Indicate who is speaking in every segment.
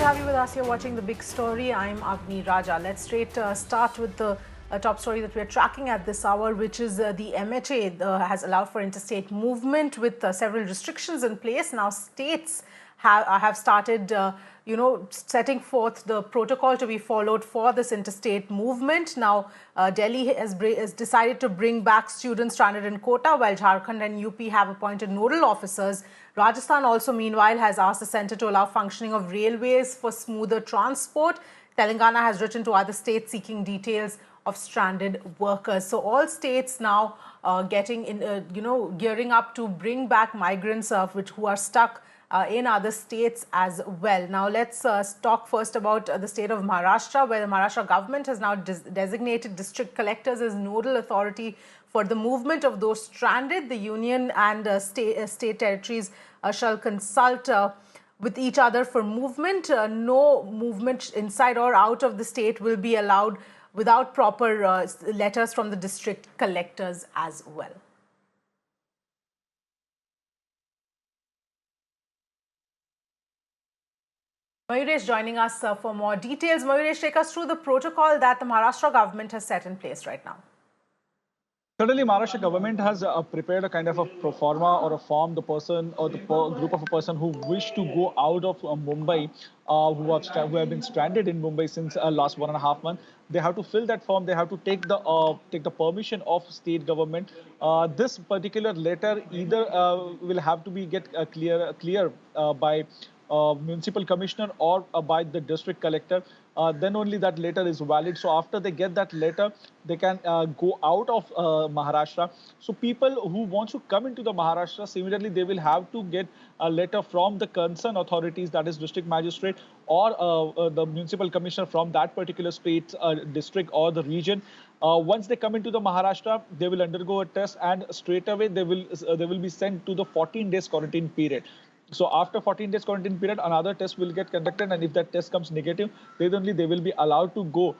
Speaker 1: to have you with us. You're watching The Big Story. I'm Agni Raja. Let's start with the top story that we're tracking at this hour, which is the MHA has allowed for interstate movement with several restrictions in place. Now, states have started, setting forth the protocol to be followed for this interstate movement. Now, Delhi has decided to bring back students stranded in Kota, while Jharkhand and UP have appointed nodal officers. Rajasthan also, meanwhile, has asked the centre to allow functioning of railways for smoother transport. Telangana has written to other states seeking details of stranded workers. So all states now gearing up to bring back migrants who are stuck in other states as well. Now, let's talk first about the state of Maharashtra, where the Maharashtra government has now designated district collectors as nodal authority for the movement of those stranded. The union and state territories shall consult with each other for movement. No movement inside or out of the state will be allowed without proper letters from the district collectors as well. Mayuresh joining us for more details. Mayuresh, take us through the protocol that the Maharashtra government has set in place right now.
Speaker 2: Certainly, Maharashtra government has prepared a kind of a pro forma or a form, the person or the group of a person who wish to go out of Mumbai, who have been stranded in Mumbai since last 1.5 months. They have to fill that form. They have to take the permission of state government. This particular letter either will have to be clear by municipal commissioner or by the district collector. Then only that letter is valid. So after they get that letter, they can go out of Maharashtra. So people who want to come into the Maharashtra, similarly, they will have to get a letter from the concerned authorities, that is district magistrate or the municipal commissioner from that particular state, district or the region. Once they come into the Maharashtra, they will undergo a test and straight away they will be sent to the 14 days quarantine period. So after 14 days quarantine period, another test will get conducted, and if that test comes negative, then only they will be allowed to go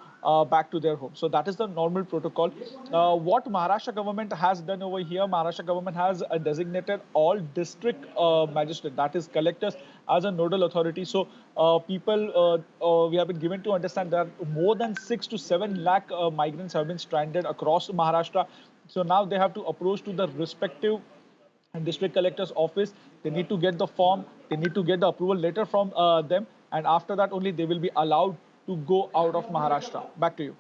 Speaker 2: back to their home. So that is the normal protocol. What Maharashtra government has done over here, Maharashtra government has designated all district magistrates, that is collectors, as a nodal authority. So we have been given to understand that more than 6 to 7 lakh migrants have been stranded across Maharashtra. So now they have to approach to the respective and district collector's office. They need to get the form, they need to get the approval letter from them, and after that only they will be allowed to go out of Maharashtra. Back to you.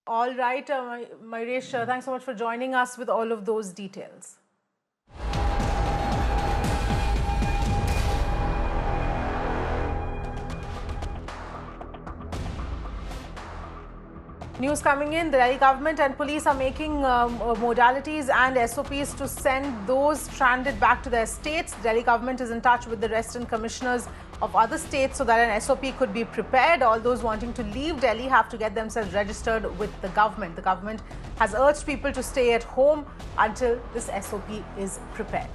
Speaker 1: All right, Mayuresh, thanks so much for joining us with all of those details. News coming in, the Delhi government and police are making modalities and SOPs to send those stranded back to their states. The Delhi government is in touch with the resident commissioners of other states so that an SOP could be prepared. All those wanting to leave Delhi have to get themselves registered with the government. The government has urged people to stay at home until this SOP is prepared.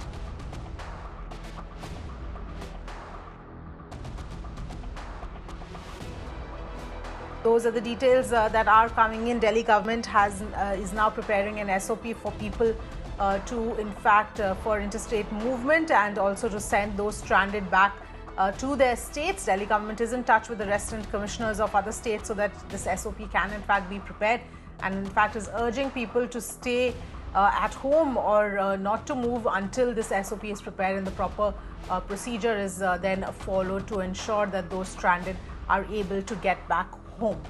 Speaker 1: Those are the details that are coming in. Delhi government is now preparing an SOP for people for interstate movement and also to send those stranded back to their states. Delhi government is in touch with the resident commissioners of other states so that this SOP can in fact be prepared, and in fact is urging people to stay at home or not to move until this SOP is prepared and the proper procedure is then followed to ensure that those stranded are able to get back home.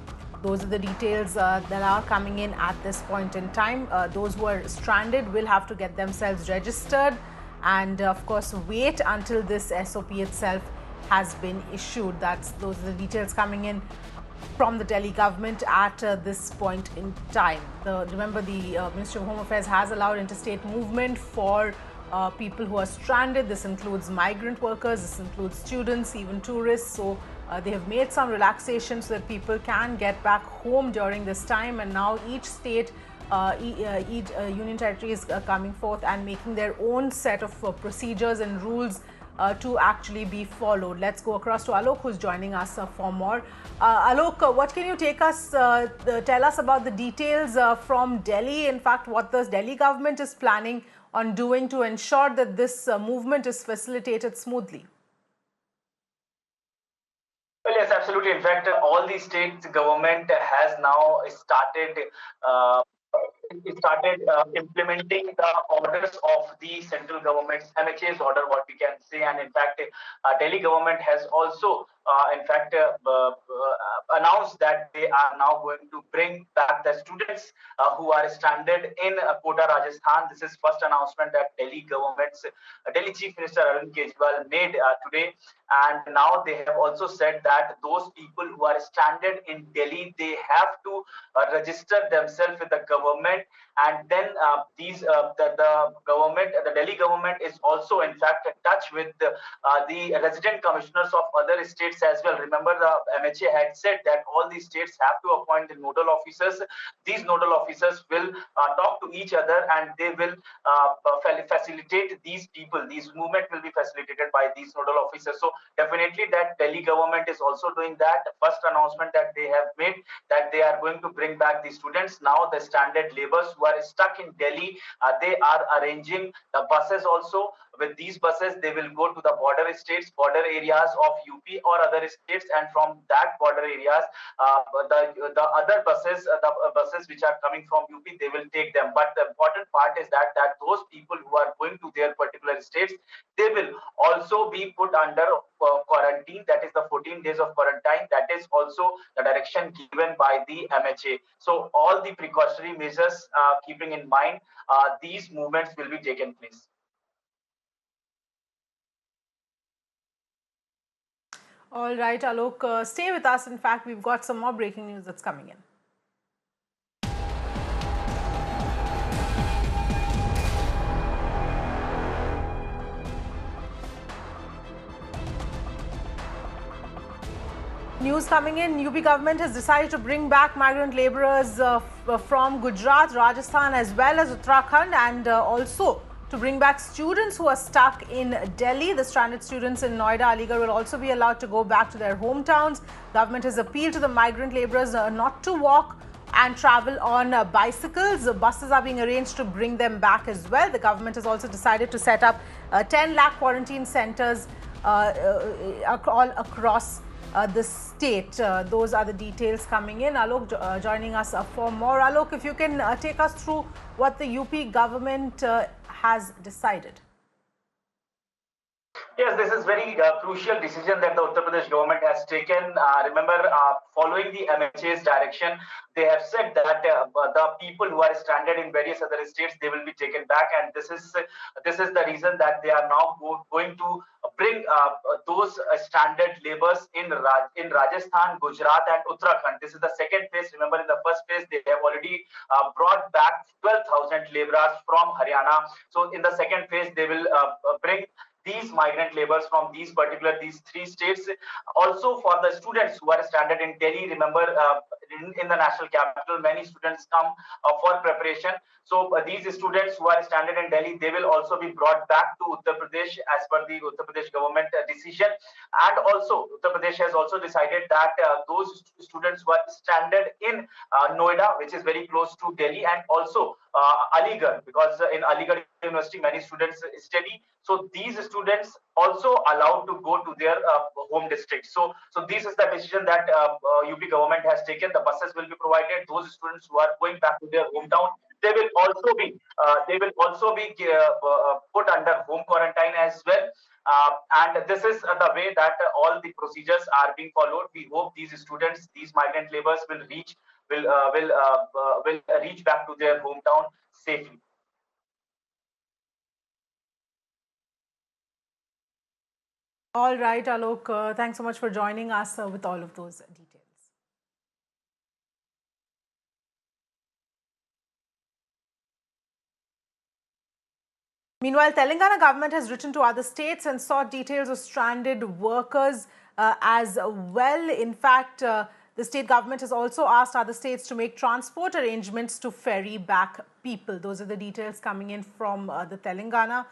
Speaker 1: Those are the details that are coming in at this point in time. Those who are stranded will have to get themselves registered and of course wait until this SOP itself has been issued. Those are the details coming in from the Delhi government at this point in time. Remember, the Ministry of Home Affairs has allowed interstate movement for people who are stranded. This includes migrant workers, this includes students, even tourists. So they have made some relaxations so that people can get back home during this time, and now each state, each union territory is coming forth and making their own set of procedures and rules to actually be followed. Let's go across to Alok, who's joining us for more. Alok, what can you tell us about the details from Delhi? In fact, what the Delhi government is planning on doing to ensure that this movement is facilitated smoothly?
Speaker 3: Well, yes, absolutely. In fact, all the states government has now uh, started implementing the orders of the central government's MHA's order, what we can say. And in fact, Delhi government has also, announced that they are now going to bring back the students who are stranded in Kota, Rajasthan. This is first announcement that Delhi Chief Minister Arvind Kejriwal made today. And now they have also said that those people who are stranded in Delhi, they have to register themselves with the government, and then the Delhi government is also in fact in touch with the resident commissioners of other states as well. Remember, the MHA had said that all these states have to appoint the nodal officers. These nodal officers will talk to each other, and they will facilitate these people. These movement will be facilitated by these nodal officers. So definitely that Delhi government is also doing that. First announcement that they have made, that they are going to bring back the students. Now the stranded laborers who are stuck in Delhi, they are arranging the buses also. With these buses, they will go to the border states, border areas of UP or other states, and from that border areas, the other buses, buses which are coming from UP, they will take them. But the important part is that those people who are going to their particular states, they will also be put under quarantine. That is the 14 days of quarantine. That is also the direction given by the MHA. So all the precautionary measures keeping in mind, these movements will be taken place.
Speaker 1: All right, Alok, stay with us. In fact, we've got some more breaking news that's coming in. News coming in, UP government has decided to bring back migrant laborers from Gujarat, Rajasthan as well as Uttarakhand, and also to bring back students who are stuck in Delhi. The stranded students in Noida, Aligarh will also be allowed to go back to their hometowns. Government has appealed to the migrant laborers not to walk and travel on bicycles. Buses are being arranged to bring them back as well. The government has also decided to set up 10 lakh quarantine centers all across the state. Those are the details coming in. Alok joining us for more. Alok, if you can take us through what the UP government has decided.
Speaker 3: Yes, this is very crucial decision that the Uttar Pradesh government has taken. Remember, following the MHA's direction, they have said that the people who are stranded in various other states, they will be taken back, and this is the reason that they are now going to bring those stranded laborers in Rajasthan, Gujarat, and Uttarakhand. This is the second phase. Remember, in the first phase, they have already brought back 12,000 laborers from Haryana. So in the second phase, they will bring these migrant laborers from these three states. Also for the students who are stranded in Delhi, remember, in the national capital, many students come for preparation. So these students who are stranded in Delhi, they will also be brought back to Uttar Pradesh as per the Uttar Pradesh government decision. And also Uttar Pradesh has also decided that those students who are stranded in Noida, which is very close to Delhi, and also Aligarh, because in Aligarh University many students study. So these students also allowed to go to their home district. So this is the decision that UP government has taken. The buses will be provided. Those students who are going back to their hometown, they will also be put under home quarantine as well. And this is the way that all the procedures are being followed. We hope these students, these migrant laborers, will reach back to their hometown safely.
Speaker 1: All right, Alok, thanks so much for joining us with all of those details. Meanwhile, Telangana government has written to other states and sought details of stranded workers as well. In fact, the state government has also asked other states to make transport arrangements to ferry back people. Those are the details coming in from the Telangana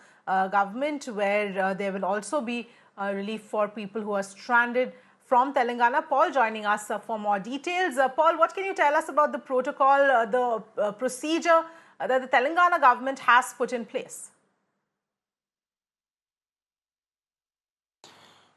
Speaker 1: government, where there will also be relief for people who are stranded from Telangana. Paul joining us for more details. Paul, what can you tell us about the protocol, the procedure that the Telangana government has put in place?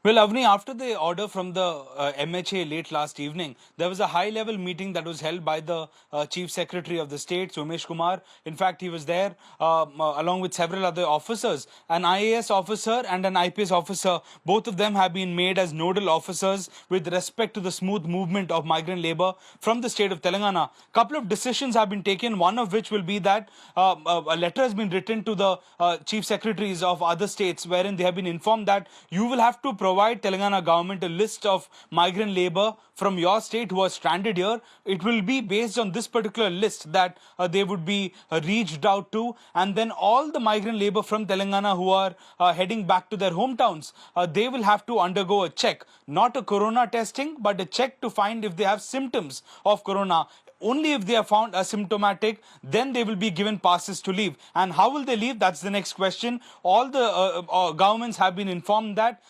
Speaker 4: Well, Avni, after the order from the MHA late last evening, there was a high-level meeting that was held by the Chief Secretary of the state, Somesh Kumar. In fact, he was there along with several other officers. An IAS officer and an IPS officer, both of them have been made as nodal officers with respect to the smooth movement of migrant labor from the state of Telangana. Couple of decisions have been taken, one of which will be that a letter has been written to the Chief Secretaries of other states, wherein they have been informed that you will have to provide Telangana government a list of migrant labor from your state who are stranded here. It will be based on this particular list that they would be reached out to, and then all the migrant labor from Telangana who are heading back to their hometowns, they will have to undergo a check, not a corona testing, but a check to find if they have symptoms of corona. Only if they are found asymptomatic, then they will be given passes to leave. And how will they leave? That's the next question. All the governments have been informed that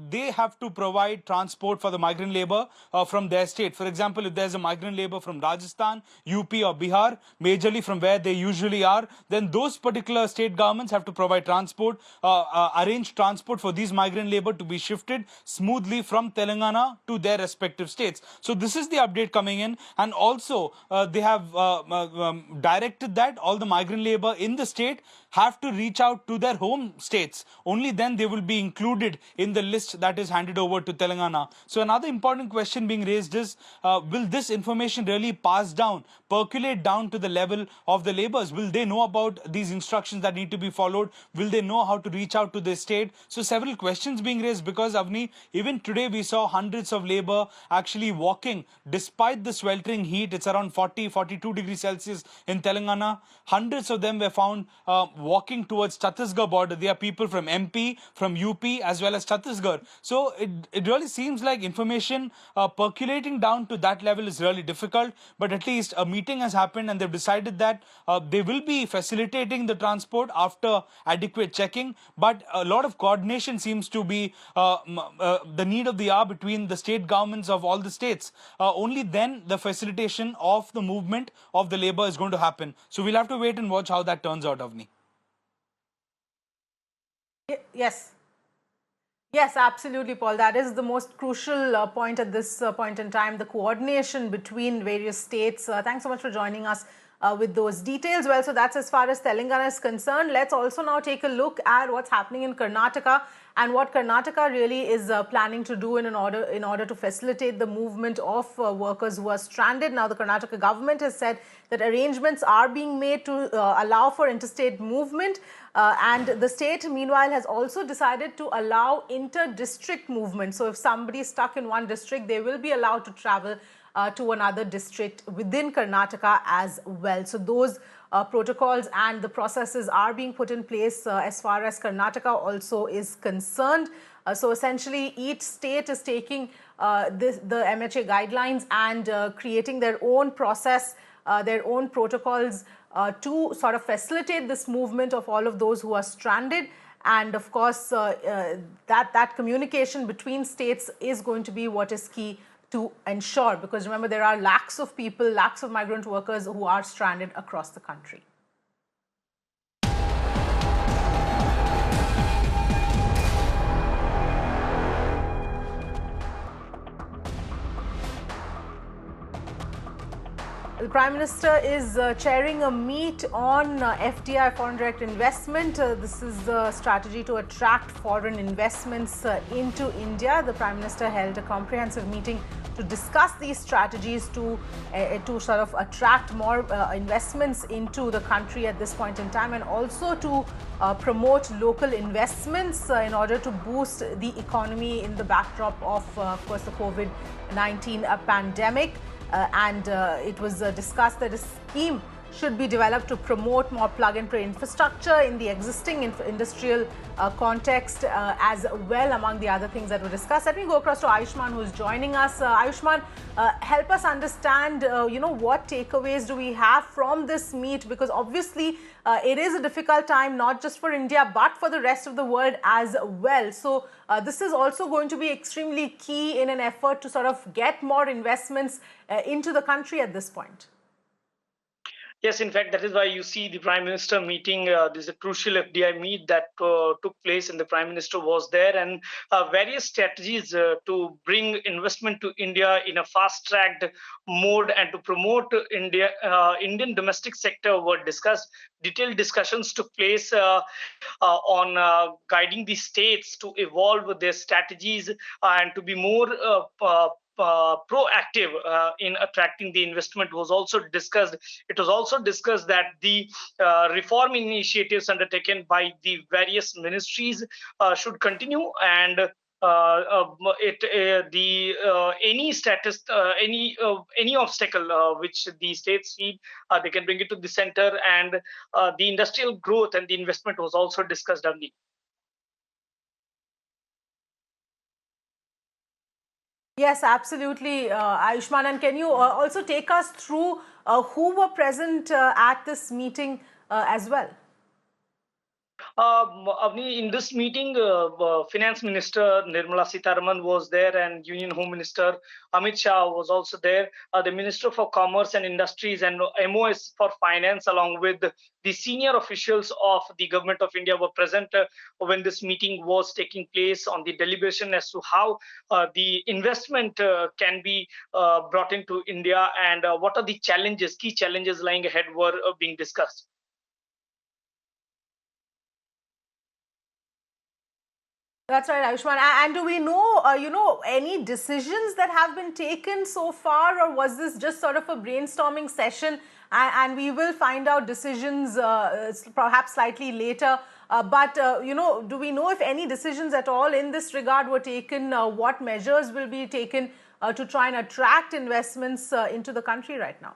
Speaker 4: they have to provide transport for the migrant labor from their state. For example, if there's a migrant labor from Rajasthan, UP or Bihar, majorly from where they usually are, then those particular state governments have to provide transport, arrange transport for these migrant labor to be shifted smoothly from Telangana to their respective states. So this is the update coming in. And also, they have directed that all the migrant labor in the state have to reach out to their home states. Only then they will be included in the list that is handed over to Telangana. So another important question being raised is, will this information really pass down, percolate down to the level of the laborers? Will they know about these instructions that need to be followed? Will they know how to reach out to their state? So several questions being raised because, Avni, even today we saw hundreds of labor actually walking despite the sweltering heat. It's around 40, 42 degrees Celsius in Telangana. Hundreds of them were found walking towards Chhattisgarh border. They are people from MP, from UP, as well as Chhattisgarh. So it really seems like information percolating down to that level is really difficult. But at least a meeting has happened and they've decided that they will be facilitating the transport after adequate checking. But a lot of coordination seems to be the need of the hour between the state governments of all the states. Only then the facilitation of the movement of the labor is going to happen. So we'll have to wait and watch how that turns out, Avni.
Speaker 1: Yes. Yes, absolutely, Paul. That is the most crucial point at this point in time, the coordination between various states. Thanks so much for joining us with those details. Well, so that's as far as Telangana is concerned. Let's also now take a look at what's happening in Karnataka and what Karnataka really is planning to do in order to facilitate the movement of workers who are stranded. Now, the Karnataka government has said that arrangements are being made to allow for interstate movement. And the state, meanwhile, has also decided to allow inter-district movement. So if somebody is stuck in one district, they will be allowed to travel to another district within Karnataka as well. So those protocols and the processes are being put in place as far as Karnataka also is concerned. So essentially, each state is taking the MHA guidelines and creating their own process, their own protocols to sort of facilitate this movement of all of those who are stranded. And of course, that communication between states is going to be what is key to ensure, because remember, there are lakhs of people, lakhs of migrant workers who are stranded across the country. The Prime Minister is chairing a meet on FDI, foreign direct investment. This is the strategy to attract foreign investments into India. The Prime Minister held a comprehensive meeting to discuss these strategies to sort of attract more investments into the country at this point in time, and also to promote local investments in order to boost the economy in the backdrop of course, the COVID-19 pandemic. It was discussed that a scheme should be developed to promote more plug-and-play infrastructure in the existing industrial context as well, among the other things that were discussed. Let me go across to Ayushman, who is joining us. Ayushman, help us understand, what takeaways do we have from this meet? Because obviously it is a difficult time, not just for India, but for the rest of the world as well. So this is also going to be extremely key in an effort to sort of get more investments into the country at this point.
Speaker 5: Yes, in fact, that is why you see the Prime Minister meeting. This is a crucial FDI meet that took place, and the Prime Minister was there, and various strategies to bring investment to India in a fast-tracked mode and to promote Indian domestic sector were discussed. Detailed discussions took place on guiding the states to evolve their strategies and to be more proactive in attracting the investment was also discussed. It was also discussed that the reform initiatives undertaken by the various ministries should continue, and any obstacle which the states see, they can bring it to the center, and the industrial growth and the investment was also discussed, Avni.
Speaker 1: Yes, absolutely, Ayushman. And can you also take us through who were present at this meeting as well?
Speaker 5: Avni, in this meeting, Finance Minister Nirmala Sitharaman was there, and Union Home Minister Amit Shah was also there. The Minister for Commerce and Industries and MOS for Finance, along with the senior officials of the Government of India, were present when this meeting was taking place on the deliberation as to how the investment can be brought into India, and what are the challenges, key challenges lying ahead were being discussed.
Speaker 1: That's right, Ayushman. And do we know, any decisions that have been taken so far, or was this just sort of a brainstorming session? And we will find out decisions perhaps slightly later. But do we know if any decisions at all in this regard were taken? What measures will be taken to try and attract investments into the country right now?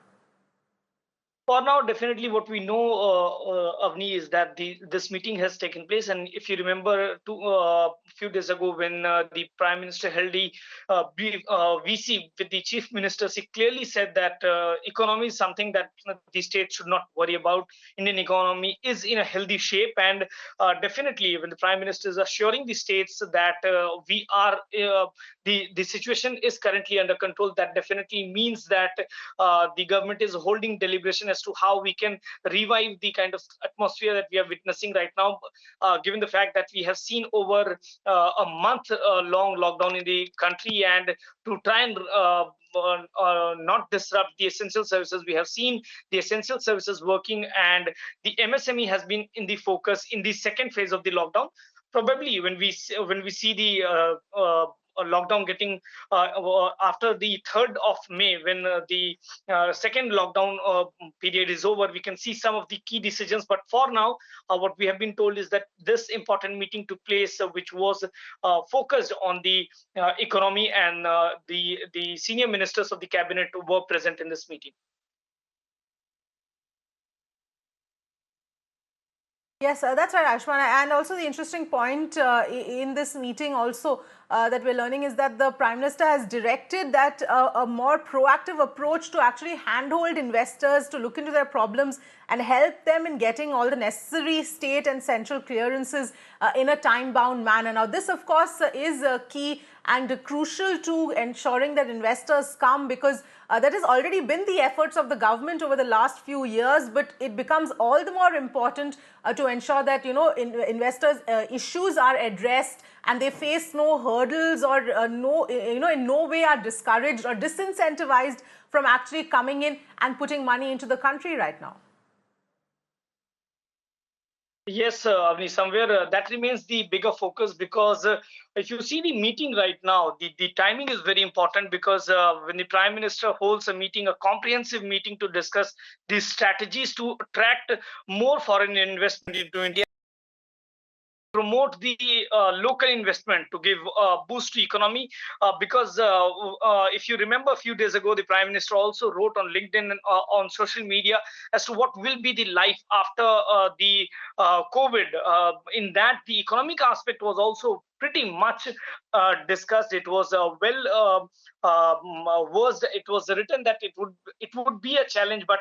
Speaker 5: For now, definitely what we know, Avni, is that this meeting has taken place. And if you remember, a few days ago, when the Prime Minister held the VC with the Chief Ministers, he clearly said that economy is something that the state should not worry about. Indian economy is in a healthy shape, and definitely, when the Prime Minister is assuring the states that we are the situation is currently under control, that definitely means that the government is holding deliberation as to how we can revive the kind of atmosphere that we are witnessing right now, given the fact that we have seen over a month long lockdown in the country, and to try and not disrupt the essential services. We have seen the essential services working, and the MSME has been in the focus in the second phase of the lockdown. Probably when we see the lockdown getting after the 3rd of May, when the second lockdown period is over, we can see some of the key decisions. But for now, what we have been told is that this important meeting took place, which was focused on the economy, and the senior ministers of the cabinet were present in this meeting.
Speaker 1: Yes, that's right, Ashman. And also the interesting point in this meeting also that we're learning is that the Prime Minister has directed that a more proactive approach to actually handhold investors to look into their problems and help them in getting all the necessary state and central clearances in a time-bound manner. Now, this, of course, is key and crucial to ensuring that investors come, because that has already been the efforts of the government over the last few years, but it becomes all the more important to ensure that investors' issues are addressed and they face no hurdles, or in no way are discouraged or disincentivized from actually coming in and putting money into the country right now.
Speaker 5: Yes, Avni, somewhere that remains the bigger focus, because if you see the meeting right now, the timing is very important, because when the Prime Minister holds a meeting, a comprehensive meeting to discuss the strategies to attract more foreign investment into India, promote the local investment, to give a boost to economy, because if you remember, a few days ago, the Prime Minister also wrote on LinkedIn and on social media as to what will be the life after the COVID. In that, the economic aspect was also pretty much discussed. It was versed. It was written that it would be a challenge, but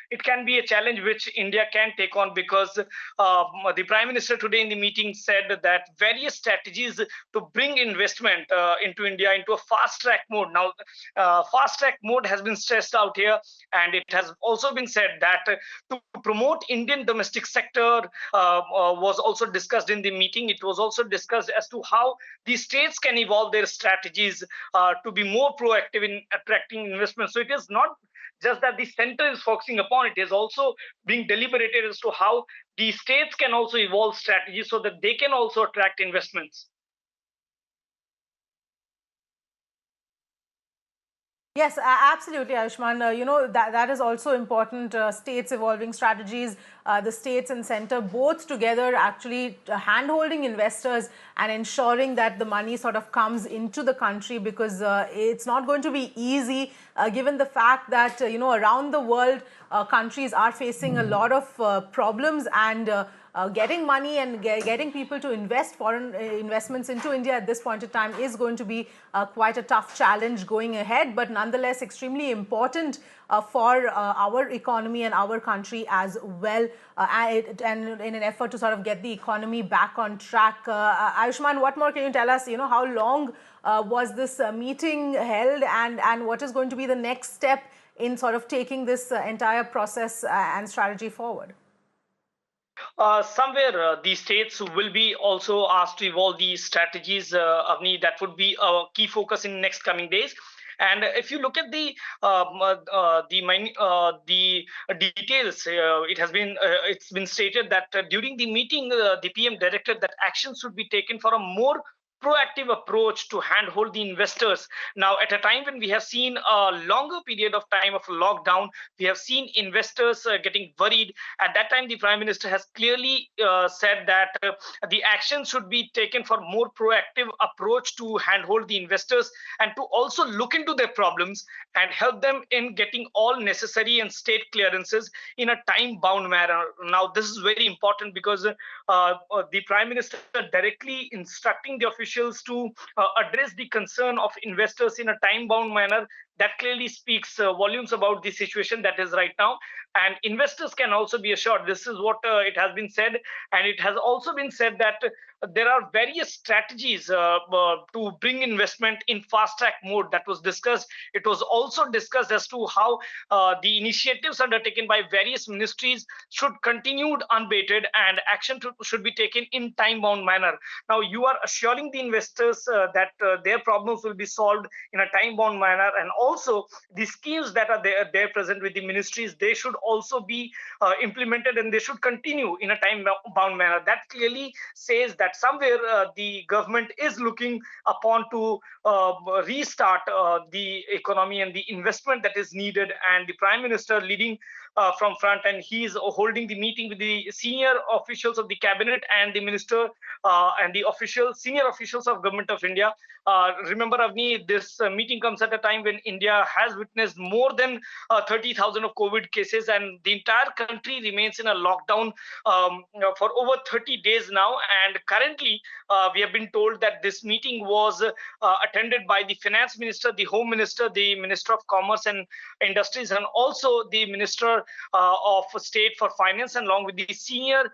Speaker 5: it can be a challenge which India can take on, because the Prime Minister today in the meeting said that various strategies to bring investment into India into a fast track mode. Now, fast track mode has been stressed out here, and it has also been said that to promote Indian domestic sector was also discussed in the meeting. It was also discussed as to how the states can evolve their strategies to be more proactive in attracting investment. So it is not just that the center is focusing upon, it is also being deliberated as to how the states can also evolve strategies so that they can also attract investments.
Speaker 1: Yes, absolutely, Ayushman. That is also important. States evolving strategies, the states and center both together actually hand-holding investors and ensuring that the money sort of comes into the country, because it's not going to be easy given the fact that, around the world, countries are facing a lot of problems, and getting money and getting people to invest foreign investments into India at this point in time is going to be quite a tough challenge going ahead, but nonetheless extremely important for our economy and our country as well, and in an effort to sort of get the economy back on track. Ayushman, what more can you tell us? How long was this meeting held, and what is going to be the next step in sort of taking this entire process and strategy forward?
Speaker 5: Somewhere the states will be also asked to evolve these strategies, Avni. That would be a key focus in next coming days. And if you look at the details, it's been stated that during the meeting, the PM directed that action should be taken for a more proactive approach to handhold the investors. Now, at a time when we have seen a longer period of time of lockdown, we have seen investors getting worried. At that time, the Prime Minister has clearly said that the action should be taken for more proactive approach to handhold the investors and to also look into their problems and help them in getting all necessary and state clearances in a time-bound manner. Now, this is very important because the Prime Minister directly instructing the officials to address the concern of investors in a time-bound manner. That clearly speaks volumes about the situation that is right now. And investors can also be assured, this is what it has been said. And it has also been said that there are various strategies to bring investment in fast track mode that was discussed. It was also discussed as to how the initiatives undertaken by various ministries should continue unabated and action should be taken in time-bound manner. Now, you are assuring the investors that their problems will be solved in a time-bound manner, and also the schemes that are there present with the ministries, they should also be implemented and they should continue in a time-bound manner. That clearly says that somewhere the government is looking upon to restart the economy and the investment that is needed, and the Prime Minister leading from front, and he is holding the meeting with the senior officials of the cabinet and the minister and the senior officials of Government of India. Remember, Avni, this meeting comes at a time when India has witnessed more than 30,000 of COVID cases, and the entire country remains in a lockdown for over 30 days now. And currently, we have been told that this meeting was attended by the Finance Minister, the Home Minister, the Minister of Commerce and Industries, and also the Minister of State for Finance, and along with the senior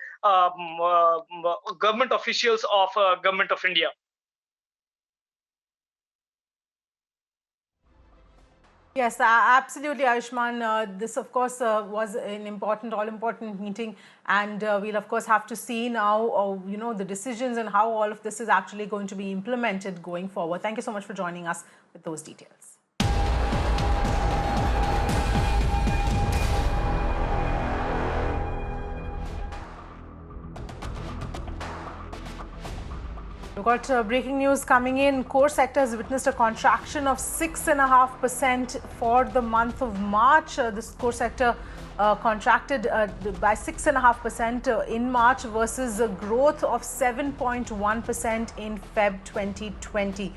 Speaker 5: government officials of Government of India.
Speaker 1: Yes, absolutely, Ayushman. This, of course, was an all-important meeting, and we'll, of course, have to see now, the decisions and how all of this is actually going to be implemented going forward. Thank you so much for joining us with those details. We've got breaking news coming in. Core sector has witnessed a contraction of 6.5% for the month of March. This core sector contracted by 6.5% in March versus a growth of 7.1% in Feb 2020.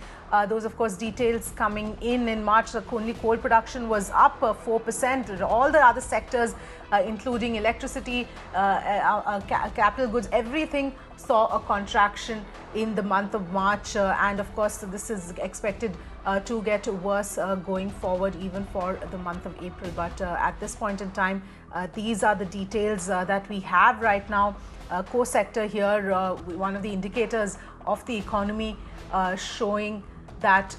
Speaker 1: Those, of course, details coming in March. Only coal production was up 4%. All the other sectors, including electricity, capital goods, everything saw a contraction in the month of March. And of course, this is expected to get worse going forward, even for the month of April. But at this point in time, these are the details that we have right now. Core sector here, one of the indicators of the economy showing that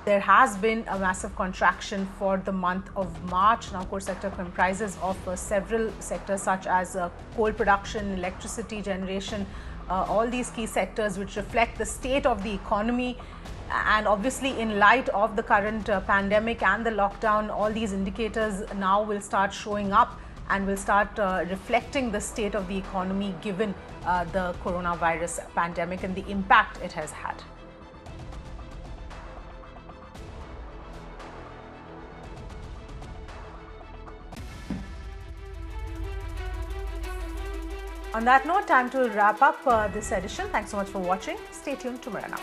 Speaker 1: there has been a massive contraction for the month of March. Now, core sector comprises of several sectors such as coal production, electricity generation, all these key sectors which reflect the state of the economy. And obviously, in light of the current pandemic and the lockdown, all these indicators now will start showing up and will start reflecting the state of the economy given the coronavirus pandemic and the impact it has had. On that note, time to wrap up this edition. Thanks so much for watching. Stay tuned to Mirana.